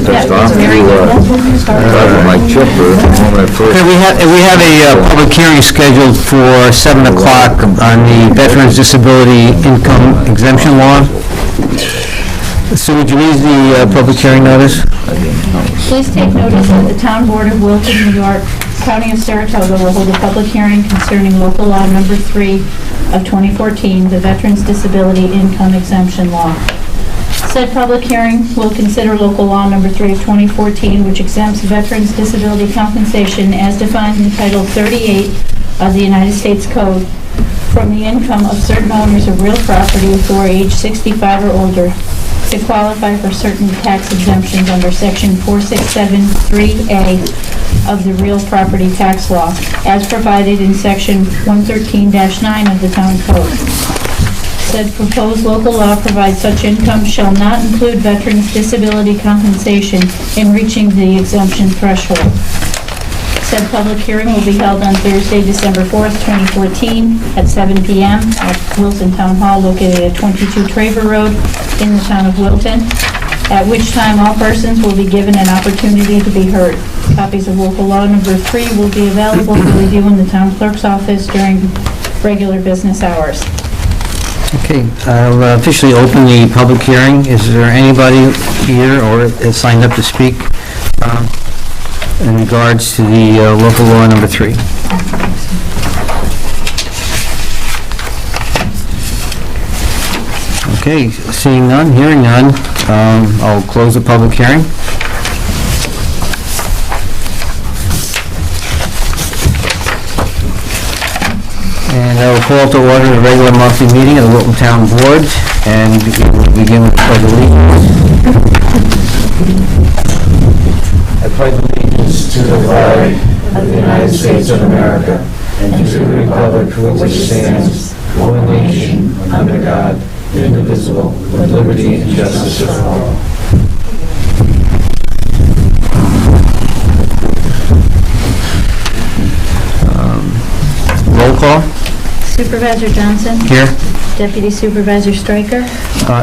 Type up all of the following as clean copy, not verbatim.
pissed off. very good. Driving my chipper when I first. Okay, we have a public hearing scheduled for 7 o'clock on the Veterans Disability Income Exemption Law. So would you read the public hearing notice? Please take notice that the Town Board of Wilton, New York, County of Saratoga will hold a public hearing concerning local law number 3 of 2014, the Veterans Disability Income Exemption Law. Said public hearing will consider local law number 3 of 2014, which exempts veterans' disability compensation as defined in Title 38 of the United States Code from the income of certain owners of real property who are age 65 or older to qualify for certain tax exemptions under Section 4673A of the Real Property Tax Law, as provided in Section 113-9 of the Town Code. Said proposed local law provides such income shall not include veterans' disability compensation in reaching the exemption threshold. Said public hearing will be held on Thursday, December 4th, 2014, at 7 p.m. at Wilton Town Hall, located at 22 Traver Road in the town of Wilton, at which time all persons will be given an opportunity to be heard. Copies of local law number 3 will be available for review in the town clerk's office during regular business hours. Okay, I'll officially open the public hearing. Is there anybody here or is signed up to speak in regards to the local law number 3? Okay, seeing none, hearing none, I'll close the public hearing. And I will call to order the regular monthly meeting of the Wilton Town Board, and we'll begin with the pledge of allegiance. I pledge allegiance to the flag of the United States of America and to the republic for which it stands, one nation, under God, indivisible, with liberty and justice for all. Roll call. Supervisor Johnson? Here. Deputy Supervisor Stryker?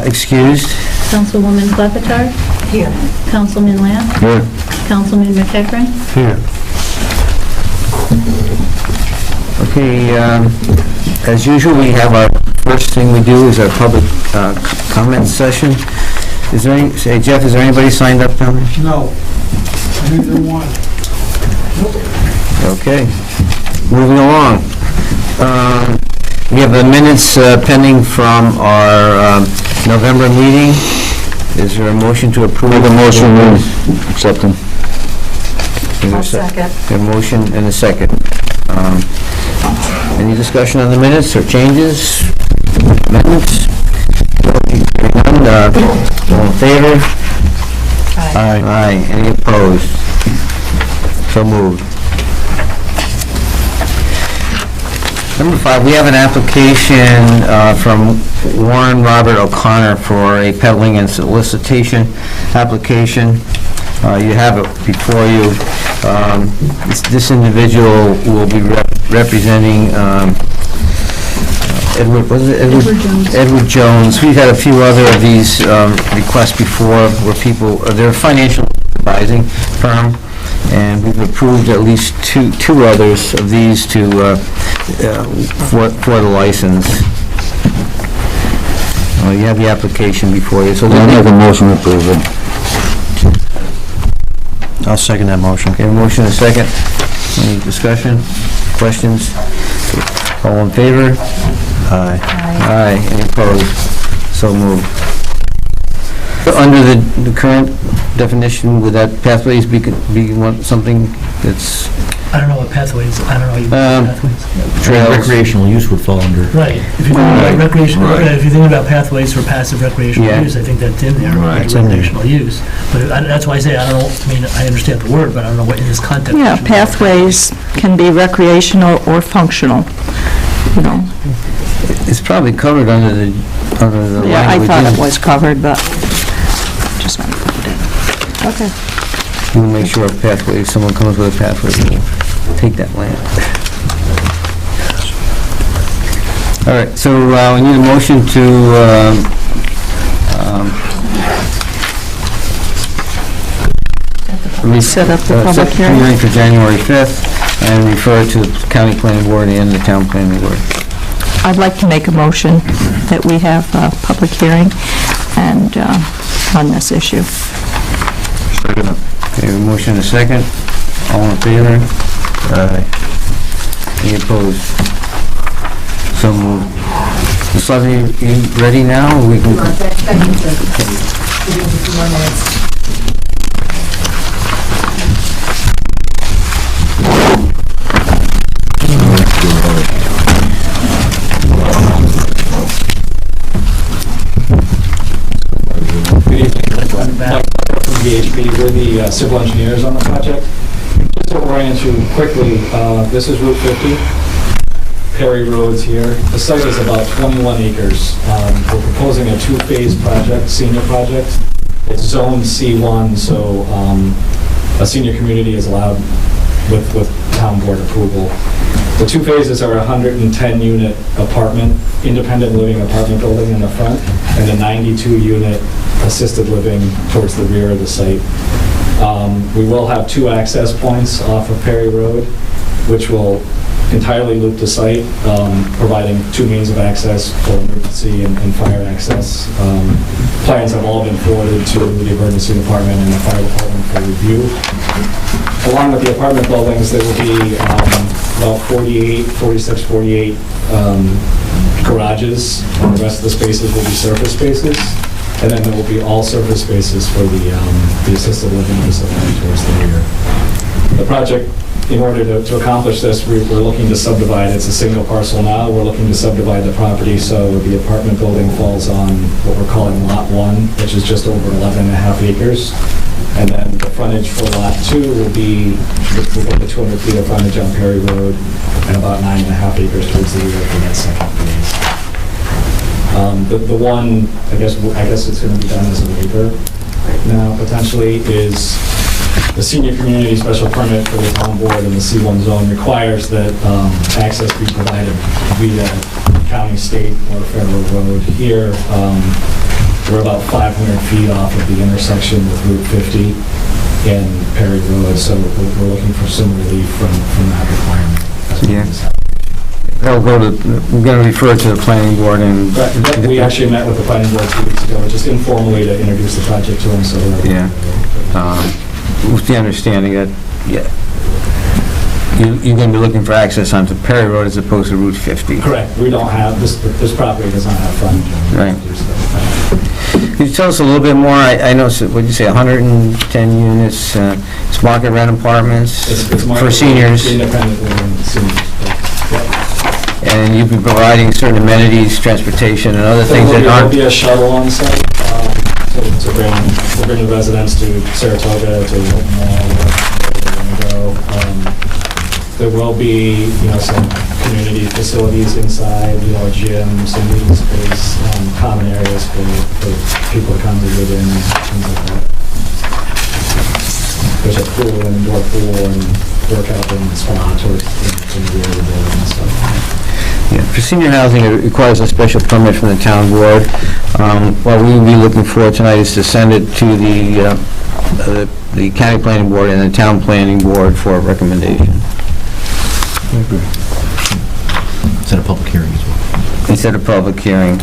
Excused. Councilwoman Klepetar? Here. Councilman Lamb? Here. Councilman McEachran? Here. Okay, as usual, we have our first thing we do is our public comment session. Is there any, Jeff, is there anybody signed up down there? No. Neither one. Okay, moving along. We have the minutes pending from our November meeting. Is there a motion to approve? Make a motion, we accept them. I'll second. A motion and a second. Any discussion on the minutes or changes? Amendments? Hearing none, all in favor? Aye. Aye. Any opposed? So moved. Number 5, we have an application from Warren Robert O'Connor for a peddling and solicitation application. You have it before you. This individual will be representing Edward Jones. We've had a few other of these requests before where people, they're a financial advising firm, and we've approved at least two others of these to for the license. You have the application before you, so I'll make a motion to approve it. I'll second that motion. Okay, a motion and a second. Any discussion, questions? All in favor? Aye. Aye. Any opposed? So moved. Under the current definition, would that pathways be something that's I don't know what pathways, I don't know how you pathways. trails? Recreational use would fall under. Right, if you're thinking about recreational, if you're thinking about pathways for passive recreational Yeah. use, I think that's in there. Right. It's recreational use. But that's why I say, I don't know, I mean, I understand the word, but I don't know what in this context. Yeah, pathways can be recreational or functional, you know. It's probably covered under the Yeah, I language. thought it was covered, but just want to put it in. Okay. We'll make sure a pathway, if someone comes with a pathway, we'll take that land. All right, so we need a motion to Set up the public set hearing. for January 5th and refer it to the county planning board and the town planning board. I'd like to make a motion that we have a public hearing and on this issue. Okay, a motion and a second. All in favor? Aye. Any opposed? So moved. Ms. Levy, you ready now? Or we can... From VHP, we're the civil engineers on the project. Just to orient you quickly, this is Route 50, Perry Road's here. The site is about 21 acres. We're proposing a two-phase project, senior project. It's zone C1, so a senior community is allowed with town board approval. The two phases are a 110-unit apartment, independent living apartment building in the front, and a 92-unit assisted living towards the rear of the site. We will have two access points off of Perry Road, which will entirely loop the site, providing two means of access for emergency and fire access. Plans have all been forwarded to the emergency department and the fire department for review. Along with the apartment buildings, there will be about 46, 48 garages, and the rest of the spaces will be surface spaces. And then there will be all surface spaces for the assisted living facility towards the rear. The project, in order to accomplish this, we're looking to subdivide. It's a single parcel now. We're looking to subdivide the property so the apartment building falls on what we're calling Lot 1, which is just over 11.5 acres. And then the frontage for Lot 2 will be, we'll get the 200 feet of frontage on Perry Road and about 9.5 acres towards the rear for that second phase. The one, I guess it's going to be done as a waiver right now, potentially, is the senior community special permit for the town board in the C1 zone requires that access be provided via county, state, or federal road. Here, we're about 500 feet off of the intersection with Route 50 and Perry Road, so we're looking for some relief from that requirement. Yeah. We're going to refer to the planning board and... We actually met with the planning board 2 weeks ago, just informally to introduce the project to them, so... Yeah. With the understanding that, you're going to be looking for access onto Perry Road as opposed to Route 50. Correct. We don't have, this property does not have frontage. Right. Could you tell us a little bit more? I know, what did you say, 110 units, it's market rent apartments It's for seniors, independent living seniors. and you'll be providing certain amenities, transportation, and other things that There'll aren't... be a shuttle on site to bring the residents to Saratoga, to Wilton Mall, wherever they're going to go. There will be, some community facilities inside, a gym, some meeting space, common areas for people to congregate in, things like that. There's a pool, an indoor pool, and workout room and spa towards the rear of the building and stuff. Yeah, for senior housing, it requires a special permit from the town board. What we will be looking for tonight is to send it to the county planning board and the town planning board for a recommendation. Set a public hearing as well. Instead of public hearing,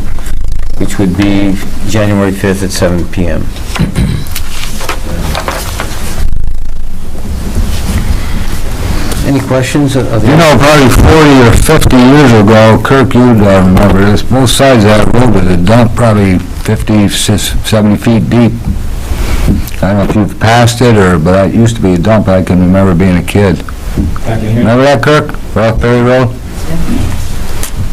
which would be January 5th at 7 p.m. Any questions of the... Probably 40 or 50 years ago, Kirk, you'd remember this, both sides of that road was a dump, probably 50, 70 feet deep. I don't know if you've passed it, but it used to be a dump. I can remember being a kid. Back in here? Remember that, Kirk? Rock Ferry Road?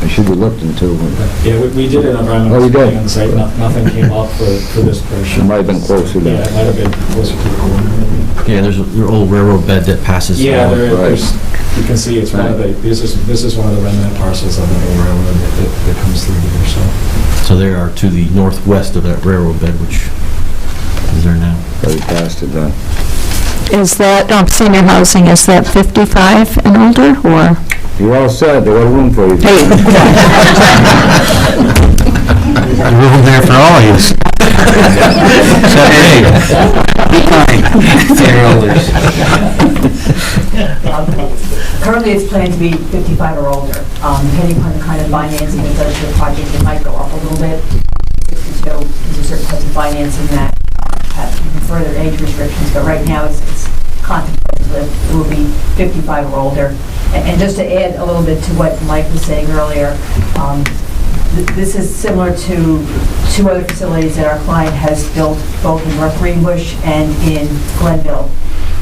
I should be looked into. Yeah, we did an environmental Oh, you did? study on the site. Nothing came up for this It portion. might have been closer Yeah, then. it might have been closer to the corner. maybe. Yeah, there's your old railroad bed that passes. Yeah, along. there's, you can see it's one of the, this is one of the remnant parcels of the old railroad that comes through here, so. So they are to the northwest of that railroad bed, which is there now. Probably passed it then. Is that, senior housing, is that 55 and older, or? You all said, there was room for you. Hey. Room there for all of you. Be kind to your elders. Currently, it's planned to be 55 or older. Depending on the kind of financing that does the project, it might go up a little bit. 62, there's certain types of financing that have even further age restrictions, but right now it's contemplated that it will be 55 or older. And just to add a little bit to what Mike was saying earlier, this is similar to two other facilities that our client has built both in North Greenbush and in Glenville.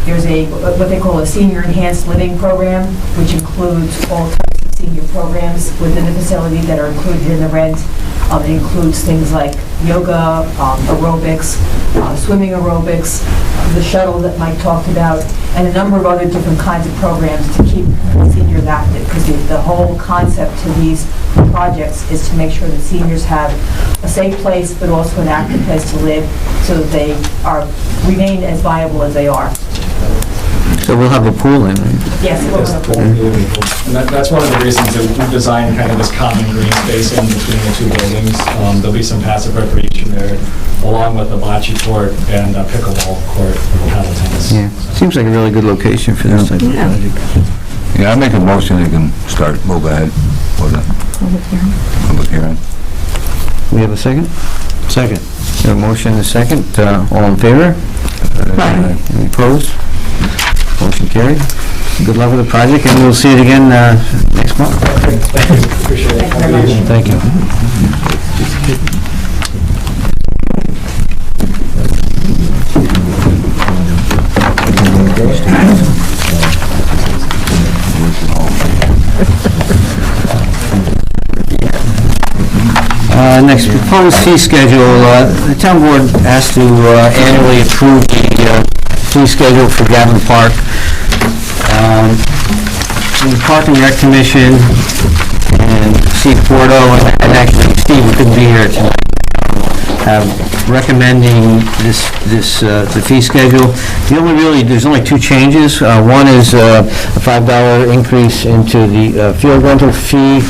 There's what they call a senior enhanced living program, which includes all types of senior programs within the facility that are included in the rent. It includes things like yoga, aerobics, swimming aerobics, the shuttle that Mike talked about, and a number of other different kinds of programs to keep seniors active, because the whole concept to these projects is to make sure that seniors have a safe place, but also an active place to live, so that they remain as viable as they are. So we'll have a pool in, right? Yes, Yes, and that's one of the reasons that we designed kind of this common green space in between the two buildings. There'll be some passive recreation there, along with a bocce court and a pickleball court for paddle tennis. Yeah, seems like a really good location for this type of project. Yeah, I make a motion they can move ahead with a public hearing. We have a second? Second. We have a motion and a second. All in favor? Aye. Any opposed? Motion carried. Good luck with the project, and we'll see it again next month. Thank you, appreciate it. Thank you. Next, proposed fee schedule. The town board has to annually approve the fee schedule for Gavin Park. The Park and Rec Commission and Steve Porto, and actually Steve couldn't be here tonight, recommending the fee schedule. There's only two changes. One is a $5 increase into the field rental fee,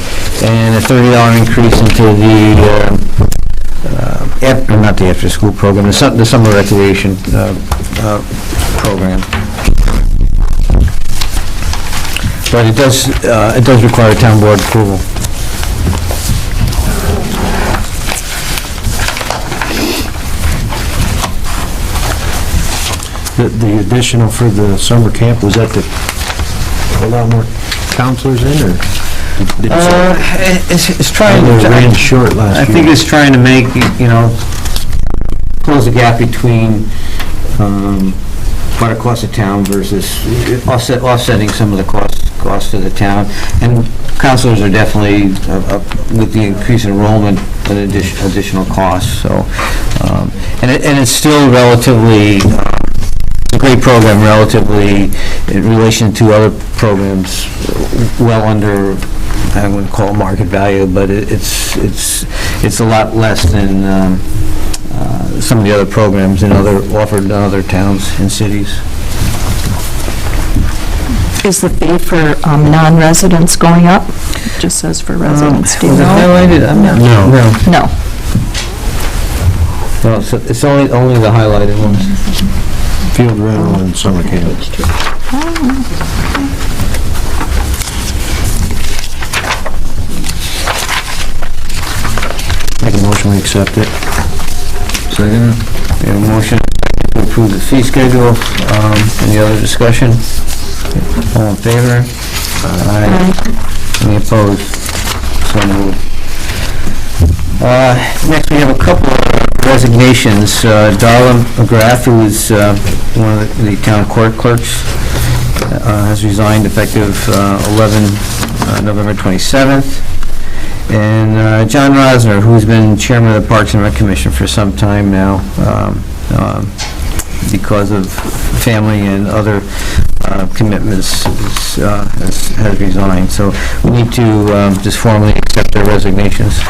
and a $30 increase into the not the after-school program, the summer recreation program. But it does require town board approval. The additional for the summer camp, was that to allow more counselors in, or? It's trying It to... ran short last year. I think it's trying to make, close the gap between what it costs the town versus offsetting some of the costs to the town. And counselors are definitely, with the increased enrollment, an additional cost, so. And it's still relatively, a great program relatively in relation to other programs, well under, I wouldn't call it market value, but it's a lot less than some of the other programs offered in other towns and cities. Is the fee for non-residents going up? It just says for residents, do you Was it know? highlighted? No. No. No, it's only the highlighted ones. Field rental and summer camp. Make a motion, we accept it. Second? We have a motion to approve the fee schedule. Any other discussion? All in favor? Aye. Any opposed? So moved. Next, we have a couple of resignations. Darla McGrath, who is one of the town court clerks, has resigned effective November 27th. And John Rosner, who's been chairman of the Parks and Rec Commission for some time now, because of family and other commitments, has resigned. So we need to just formally accept their resignations.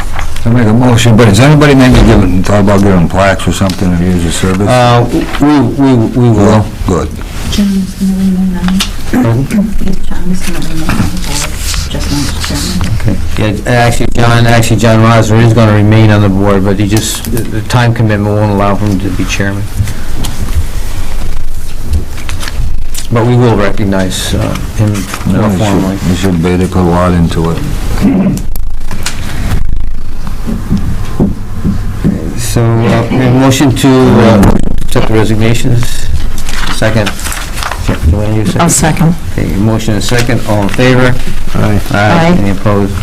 I make a motion, but is anybody maybe thought about giving plaques or something to use the service? We will. Good. John is going to remain on. John is going to remain on the board, just not the chairman. Okay. Yeah, actually, John Rosner is going to remain on the board, but the time commitment won't allow him to be chairman. But we will recognize him more formally. You should be able to put a lot into it. So, a motion to accept the resignations. Second. Joanne, you I'll second. Okay, motion and second, all in favor? Aye. Aye. Any opposed?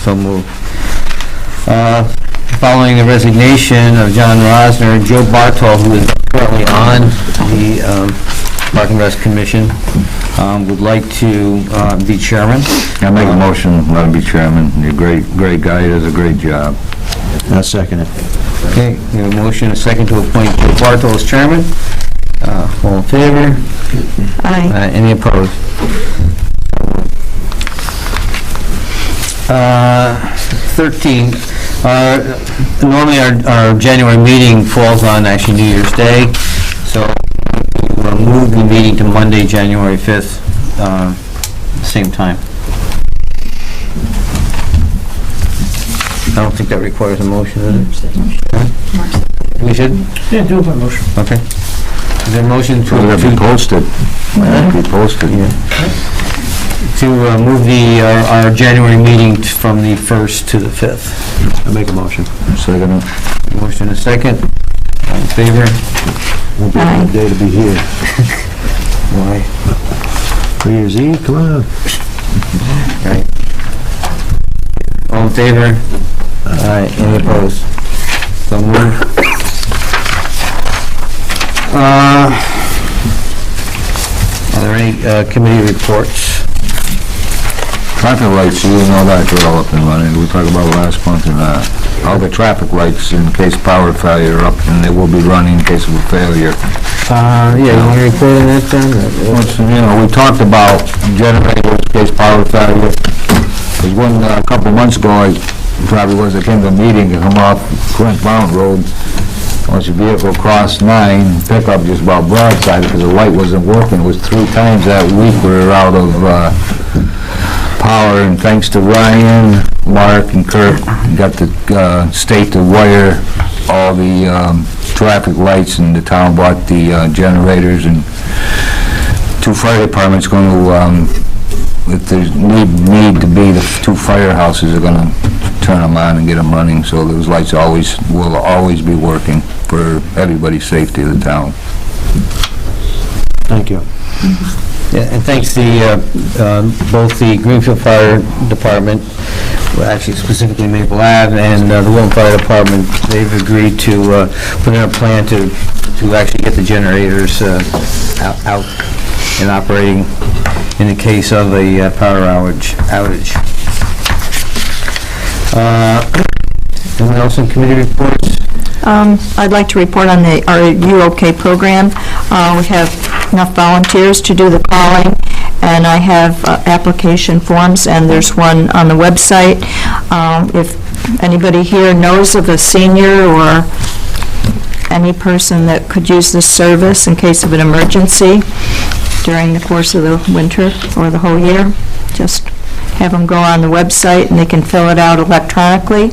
So moved. Following the resignation of John Rosner, Joe Bartol, who is currently on the Park and Rec Commission, would like to be chairman. I make a motion, let him be chairman. He's a great guy, he does a great job. I'll second it. Okay, we have a motion and a second to appoint Joe Bartol as chairman. All in favor? Aye. Any opposed? 13, normally our January meeting falls on actually New Year's Day, so we'll move the meeting to Monday, January 5th, same time. I don't think that requires a motion, does it? We should? Yeah, do it by motion. Okay. Is there a motion So it'll be posted. It'll be posted. to move our January meeting from the 1st to the 5th? I'll make a motion. Second. Motion and second. All in favor? Won't be a good day to be here. Why? New Year's Eve, come on. Right. All in favor? Aye. Any opposed? So moved. Are there any committee reports? Traffic lights, you know that they're all up and running. We talked about last month and all the traffic lights in case power failure are up and they will be running in case of a failure. Yeah, you want to report on that, John? Once, you know, we talked about generators in case power failure. There's one, a couple months ago, I came to a meeting and come off Clint Mountain Road. Once your vehicle crossed 9, pickup just about broadside because the light wasn't working. It was 3 times that week we were out of power, and thanks to Ryan, Mark, and Kirk, got the state to wire all the traffic lights, and the town bought the generators, and 2 fire departments going to, if there's need to be, the 2 firehouses are going to turn them on and get them running, so those lights will always be working for everybody's safety of the town. Thank you. Yeah, and thanks to both the Greenfield Fire Department, well, actually specifically Maple Ave, and the Wilton Fire Department, they've agreed to put in a plan to actually get the generators out and operating in the case of a power outage. Anyone else in committee reports? I'd like to report on the Are You OK program. We have enough volunteers to do the calling, and I have application forms, and there's one on the website. If anybody here knows of a senior or any person that could use this service in case of an emergency during the course of the winter or the whole year, just have them go on the website and they can fill it out electronically,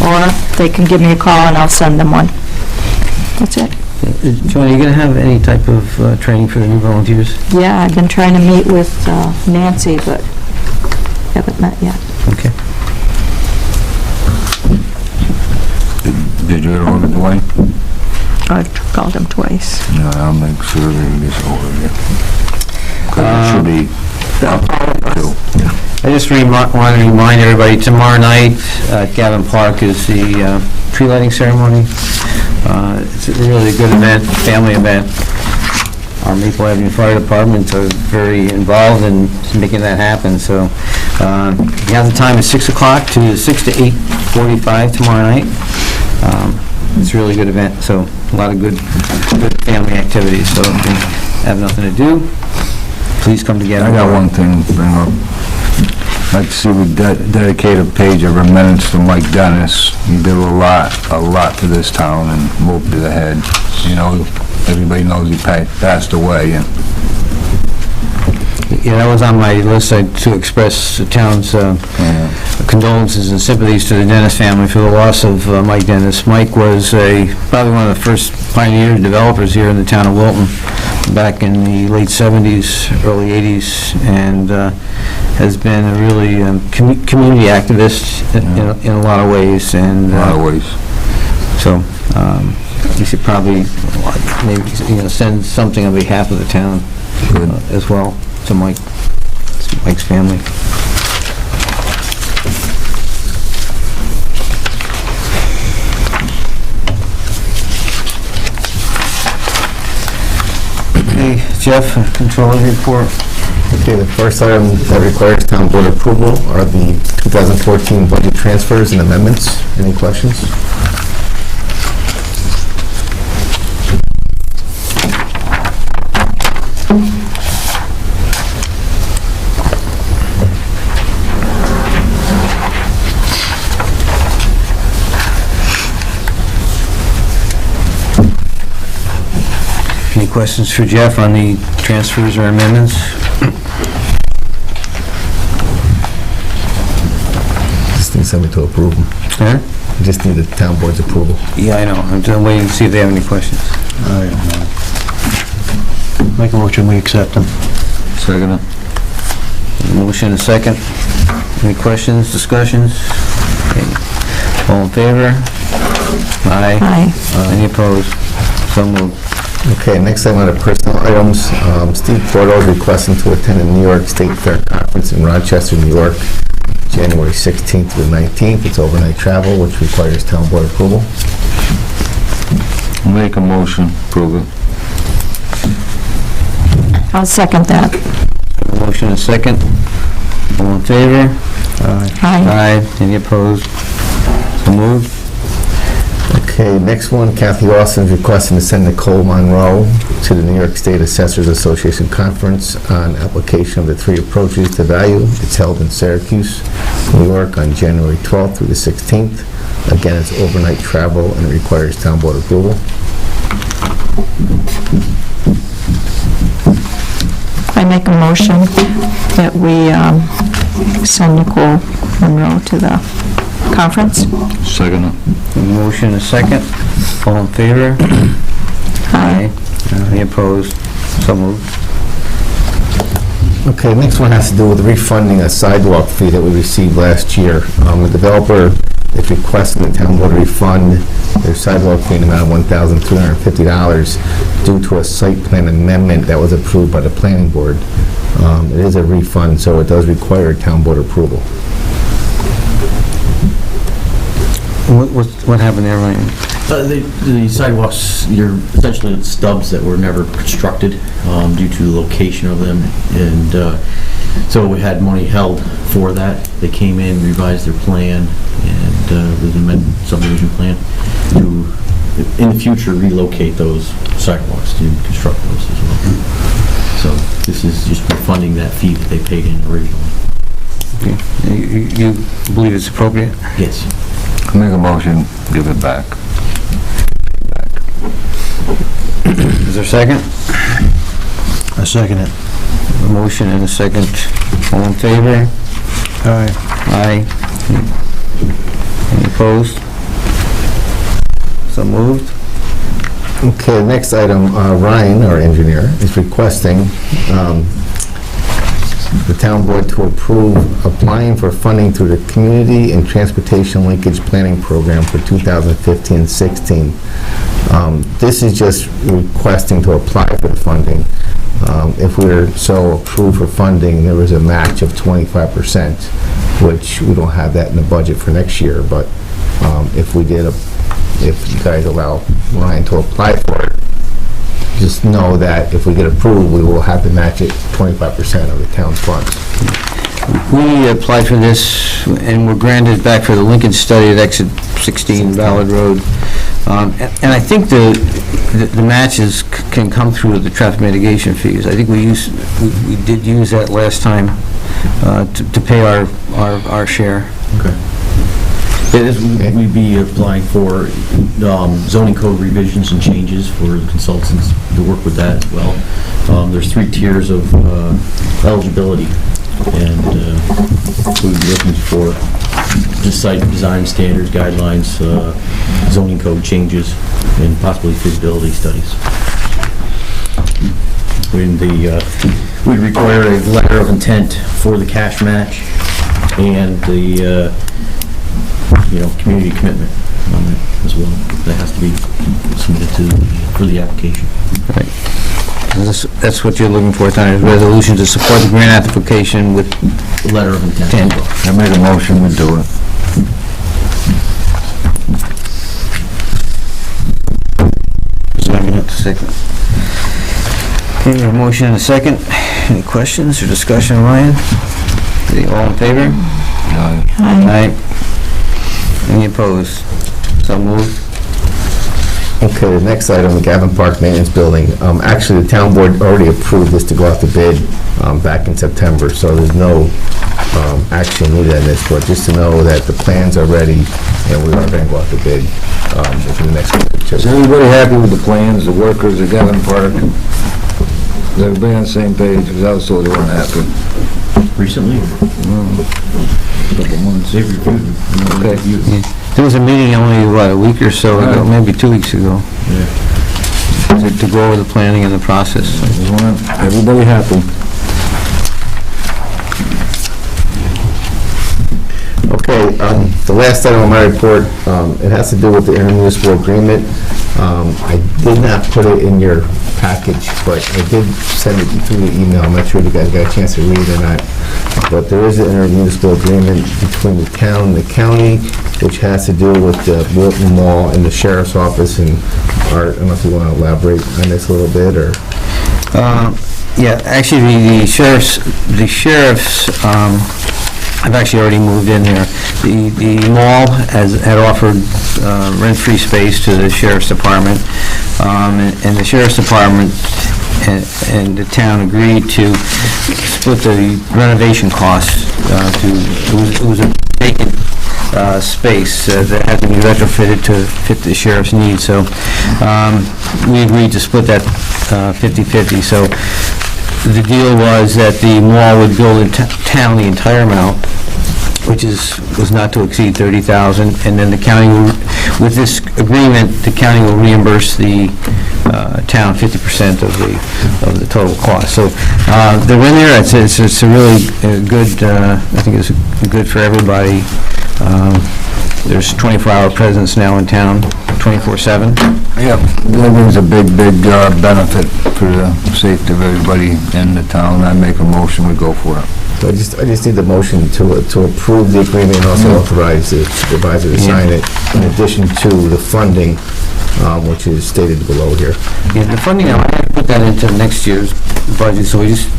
or they can give me a call and I'll send them one. That's it. Joanne, are you going to have any type of training for the new volunteers? Yeah, I've been trying to meet with Nancy, but haven't met yet. Okay. Did you get over to Dwayne? I've called him twice. No, I'll make sure that he gets over there. 'Cause it should be up too. I just want to remind everybody, tomorrow night at Gavin Park is the tree lighting ceremony. It's a really good event, family event. Our Maple Avenue Fire Department are very involved in making that happen, so you have the time at 6 o'clock to 6 to 8:45 tomorrow night. It's a really good event, so a lot of good family activities, so if you have nothing to do, please come together. I got one thing to bring up. I'd like to see we dedicate a page of remembrance to Mike Dennis. He did a lot to this town and moved it ahead. You know, everybody knows he passed away, and Yeah, that was on my list to express the town's condolences and sympathies to the Dennis family for the loss of Mike Dennis. Mike was probably one of the first pioneer developers here in the town of Wilton back in the late 70s, early 80s, and has been a really community activist in a lot of ways. And A lot of ways. so you should probably maybe send something on behalf of the town as well to Mike's family. Okay, Jeff, Controller's report. Okay, the first item that requires town board approval are the 2014 budget transfers and amendments. Any questions? Any questions for Jeff on the transfers or amendments? Just need somebody to approve them. Huh? I just need the town board's approval. Yeah, I know. I'm just waiting to see if they have any questions. Make a motion, we accept them. Second it. Motion and a second. Any questions, discussions? Okay. All in favor? Aye. Aye. Any opposed? So moved. Okay, next item on the personal items. Steve Bordeaux is requesting to attend the New York State Fair Conference in Rochester, New York, January 16th to the 19th. It's overnight travel, which requires town board approval. Make a motion, prove it. I'll second that. Motion and a second. All in favor? Aye. Aye. Any opposed? So moved. Okay, next one, Kathy Austin is requesting to send Nicole Monroe to the New York State Assessors Association Conference on application of the 3 approaches to value. It's held in Syracuse, New York on January 12th through the 16th. Again, it's overnight travel and it requires town board approval. I make a motion that we send Nicole Monroe to the conference. Second it. Motion and a second. All in favor? Aye. Any opposed? So moved. Okay, next one has to do with refunding a sidewalk fee that we received last year. The developer is requesting the town board refund their sidewalk fee in the amount of $1,350 due to a site plan amendment that was approved by the planning board. It is a refund, so it does require town board approval. What happened there, Ryan? The sidewalks, you're essentially stubs that were never constructed due to the location of them, and so we had money held for that. They came in, revised their plan, and with an amended subdivision plan to, in the future, relocate those sidewalks to construct those as well. So this is just refunding that fee that they paid in originally. Okay. You believe it's appropriate? Yes. Make a motion, give it back. Is there a second? I second it. A motion and a second. All in favor? Aye. Aye. Any opposed? So moved. Okay, next item, Ryan, our engineer, is requesting the town board to approve applying for funding through the Community and Transportation Linkage Planning Program for 2015-16. This is just requesting to apply for the funding. If we're so approved for funding, there was a match of 25%, which we don't have that in the budget for next year, but if we did, if you guys allow Ryan to apply for it, just know that if we get approved, we will have to match it 25% of the town's funds. We applied for this and were granted back for the Lincoln study at exit 16 Ballard Road. And I think the matches can come through the traffic mitigation fees. I think we did use that last time to pay our share. Okay. We'd be applying for zoning code revisions and changes for the consultants to work with that as well. There's 3 tiers of eligibility And we'll be looking for just site design standards, guidelines, zoning code changes, and possibly feasibility studies. We'd require a letter of intent for the cash match and the, community commitment on it as well. That has to be submitted for the application. That's what you're looking for tonight, is resolution to support the grant application with Letter of intent. I make a motion, we do it. Second. Okay, a motion and a second. Any questions or discussion, Ryan? All in favor? Aye. Any opposed? So moved. Okay, the next item, the Gavin Park Maintenance Building. Actually, the town board already approved this to go out to bid back in September, so there's no action needed on this, but just to know that the plans are ready and we are going to go out to bid within the next week or two. Is everybody happy with the plans, the workers at Gavin Park? Is everybody on the same page? Because I was told they weren't happy. Recently? Couple months. They've reviewed. Okay. There was a meeting only, a week or so ago, maybe 2 weeks ago, to go over the planning and the process. Just want everybody happy. Okay, the last item on my report, it has to do with the intermunicipal agreement. I did not put it in your package, but I did send it through the email. I'm not sure if you guys got a chance to read it or not. But there is an intermunicipal agreement between the town and the county, which has to do with the Wilton Mall and the sheriff's office. And Art, unless you want to elaborate on this a little bit, or? Yeah, actually, the sheriff's, I've actually already moved in there. The mall had offered rent-free space to the sheriff's department, and the sheriff's department and the town agreed to split the renovation costs. It was a vacant space that had to be retrofitted to fit the sheriff's needs, so we agreed to split that 50-50. So the deal was that the mall would bill the town the entire amount, which was not to exceed $30,000, and then the county will, with this agreement, the county will reimburse the town 50% of the total cost. So they're in there. It's a really good. I think it's good for everybody. There's 24-hour presence now in town, 24/7. Yeah, that brings a big benefit for the safety of everybody in the town. I make a motion, we go for it. So I just need the motion to approve the agreement and also authorize the supervisor to sign it, in addition to the funding, which is stated below here. Yeah, the funding, I have to put that into next year's budget, so we just...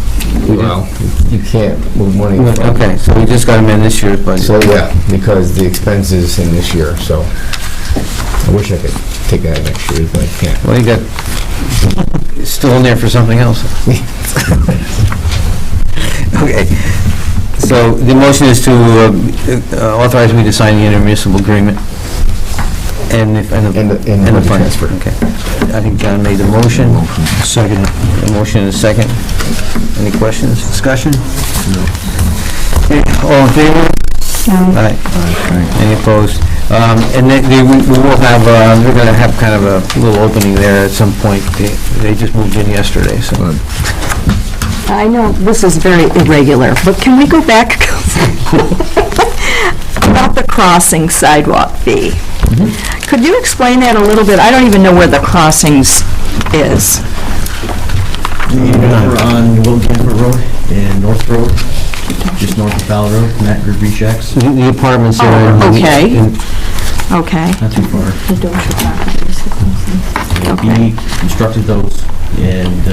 Well, you can't move money from... Okay, so we just got them in this year's budget. So, yeah, because the expenses in this year, so I wish I could take that next year, but I can't. Well, you got, it's still in there for something else. Okay, so the motion is to authorize me to sign the intermunicipal agreement and the money transfer. Okay, I think John made the motion. Second. The motion is second. Any questions, discussion? No. Okay, all in favor? Aye. Any opposed? And we will have, we're going to have kind of a little opening there at some point. They just moved in yesterday, so. I know this is very irregular, but can we go back about the crossing sidewalk fee? Mm-hmm. Could you explain that a little bit? I don't even know where the crossings is. We're on Wilton Road and North Road, just north of Fowler Road, Matt Group Reshacks. The apartments are... Okay. Okay. Not too far. The Dorsey properties. We constructed those, and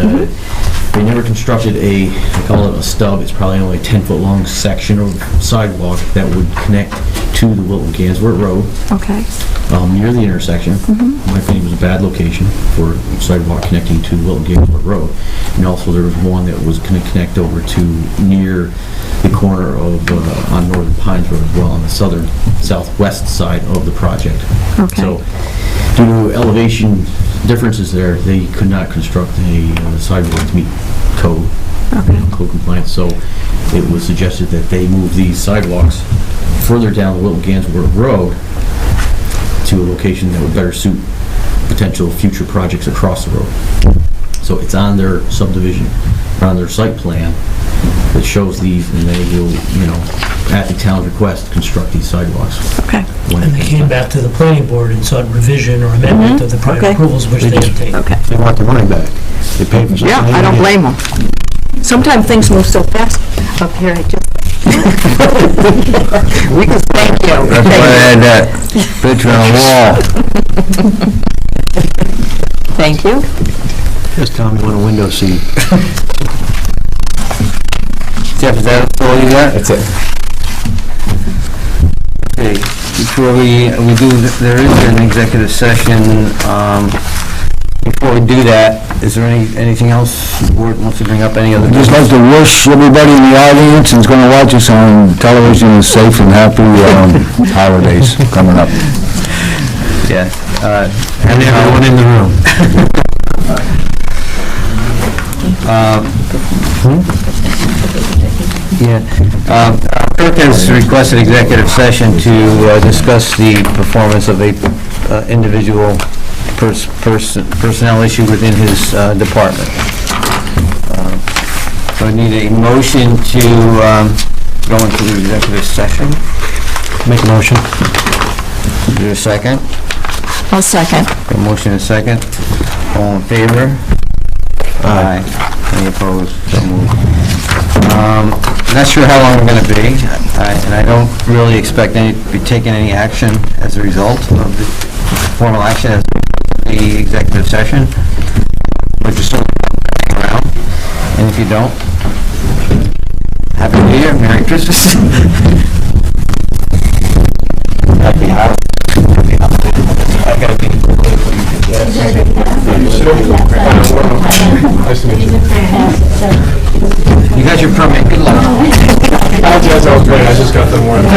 they never constructed they call it a stub. It's probably only a 10-foot long section of sidewalk that would connect to the Wilton Gansworth Road, Okay. near the intersection. My opinion, it was a bad location for sidewalk connecting to Wilton Gansworth Road. And also there was one that was going to connect over to near the corner of, on Northern Pines Road as well, on the southwest side of the project. Okay. So, due to elevation differences there, they could not construct a sidewalk to meet code. Okay. code compliance, so it was suggested that they move these sidewalks further down the Wilton Gansworth Road to a location that would better suit potential future projects across the road. So it's on their subdivision, or on their site plan that shows these, and they will, at the town's request, construct these sidewalks. Okay. when And it they comes came time. back to the planning board and sought revision or amendment of the prior Okay. approvals, which they obtained. Okay. They want their money back. They paid for something. Yeah, they I don't didn't blame them. Sometimes things move so fast up here, I just... We can thank you. That's why I had that picture on the wall. Thank you. get. Just tell me when a window seat. Jeff, is that all you got? That's it. Okay, before we do, there is an executive session. Before we do that, is there anything else the board wants to bring up, any other? I'd just like to wish everybody in the audience who's going to watch us on television a safe and happy holidays coming up. Yeah. And everyone in the room. Kirk has requested executive session to discuss the performance of a individual personnel issue within his department. So I need a motion to go into the executive session. Make a motion. Is there a second? I'll second. A motion and a second. All in favor? Aye. Any opposed? So moved. Not sure how long we're going to be, and I don't really expect to be taking any action as a result of the formal action as the executive session. But just sort of hang around, and if you don't, Happy New Year, Merry Christmas. Happy holidays. I gotta be Nice to meet you. You got your permit, good luck. Apologize, I was great, I just got the warrant.